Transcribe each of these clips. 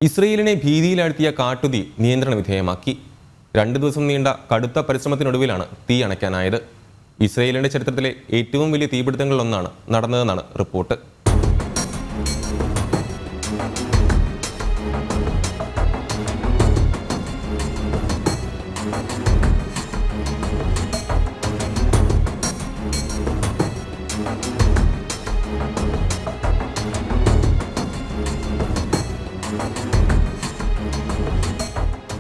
ഇസ്രയേലിനെ ഭീതിയിലാഴ്ത്തിയ കാട്ടുതീ നിയന്ത്രണ വിധേയമാക്കി. 2 ദിവസം നീണ്ട കടുത്ത പരിശ്രമത്തിനൊടുവിലാണ് തീ അണയ്ക്കാനായത്. ഇസ്രയേലിന്റെ ചരിത്രത്തിലെ ഏറ്റവും വലിയ തീപിടുത്തങ്ങളിലൊന്നാണ് നടന്നതെന്നാണ് റിപ്പോർട്ട്.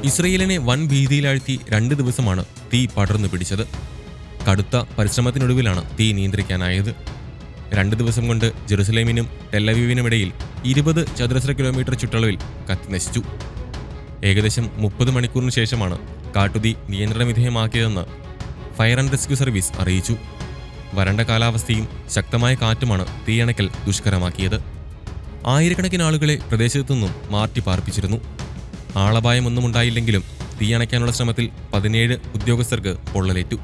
ഇസ്രയേലിനെ വൻ ഭീതിയിലാഴ്ത്തി 2 ദിവസമാണ് തീ പടർന്നു പിടിച്ചത്. കടുത്ത പരിശ്രമത്തിനൊടുവിലാണ് തീ നിയന്ത്രിക്കാനായത്. 2 ദിവസം കൊണ്ട് ജെറുസലേമിനും ടെലവീവിനുമിടയിൽ 20 ചതുരശ്ര കിലോമീറ്റർ ചുറ്റളവിൽ കത്തിനശിച്ചു. ഏകദേശം 30 മണിക്കൂറിന് ശേഷമാണ് കാട്ടുതീ നിയന്ത്രണ വിധേയമാക്കിയതെന്ന് ഫയർ ആൻഡ് റെസ്ക്യൂ സർവീസ് അറിയിച്ചു. വരണ്ട കാലാവസ്ഥയും ശക്തമായ കാറ്റുമാണ് തീയണയ്ക്കൽ ദുഷ്കരമാക്കിയത്. ആയിരക്കണക്കിന് ആളുകളെ പ്രദേശത്തു നിന്നും മാറ്റി പാർപ്പിച്ചിരുന്നു. ആളപായമൊന്നും ഉണ്ടായില്ലെങ്കിലും തീയണയ്ക്കാനുള്ള ശ്രമത്തിൽ 17 ഉദ്യോഗസ്ഥർക്ക് പൊള്ളലേറ്റു.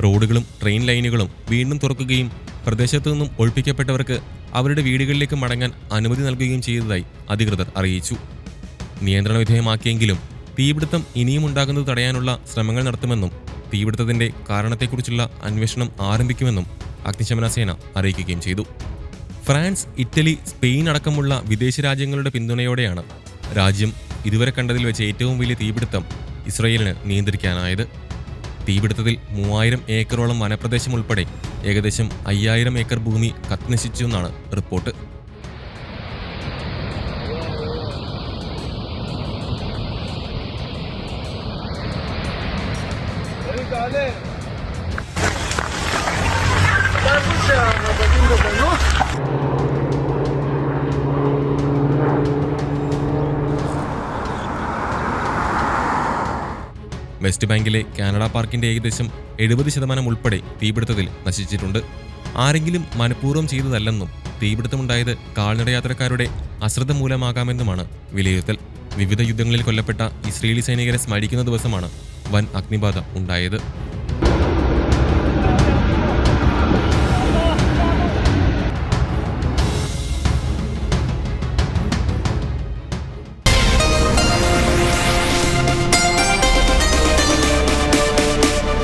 റോഡുകളും ട്രെയിൻ ലൈനുകളും വീണ്ടും തുറക്കുകയും പ്രദേശത്തു നിന്നും ഒഴിപ്പിക്കപ്പെട്ടവർക്ക് അവരുടെ വീടുകളിലേക്ക് മടങ്ങാൻ അനുമതി നൽകുകയും ചെയ്തതായി അധികൃതർ അറിയിച്ചു. നിയന്ത്രണ വിധേയമാക്കിയെങ്കിലും തീപിടുത്തം ഇനിയും ഉണ്ടാകുന്നത് തടയാനുള്ള ശ്രമങ്ങൾ നടത്തുമെന്നും തീപിടുത്തത്തിന്റെ കാരണത്തെക്കുറിച്ചുള്ള അന്വേഷണം ആരംഭിക്കുമെന്നും അഗ്നിശമന സേന അറിയിക്കുകയും ചെയ്തു. ഫ്രാൻസ്, ഇറ്റലി, സ്പെയിൻ അടക്കമുള്ള വിദേശ രാജ്യങ്ങളുടെ പിന്തുണയോടെയാണ് രാജ്യം ഇതുവരെ കണ്ടതിൽ വെച്ച് ഏറ്റവും വലിയ തീപിടുത്തം ഇസ്രയേലിന് നിയന്ത്രിക്കാനായത്. തീപിടുത്തത്തിൽ 3000 ഏക്കറോളം വനപ്രദേശം ഉൾപ്പെടെ ഏകദേശം 5000 ഏക്കർ ഭൂമി കത്തിനശിച്ചെന്നാണ് റിപ്പോർട്ട്. വെസ്റ്റ് ബാങ്കിലെ കാനഡ പാർക്കിന്റെ ഏകദേശം 70% ഉൾപ്പെടെ തീപിടുത്തത്തിൽ നശിച്ചിട്ടുണ്ട്. ആരെങ്കിലും മനഃപൂർവ്വം ചെയ്തതല്ലെന്നും തീപിടുത്തമുണ്ടായത് കാൽനടയാത്രക്കാരുടെ അശ്രദ്ധ മൂലമാകാമെന്നുമാണ് വിലയിരുത്തൽ. വിവിധ യുദ്ധങ്ങളിൽ കൊല്ലപ്പെട്ട ഇസ്രയേലി സൈനികരെ സ്മരിക്കുന്ന ദിവസമാണ് വൻ അഗ്നിബാധ ഉണ്ടായത്.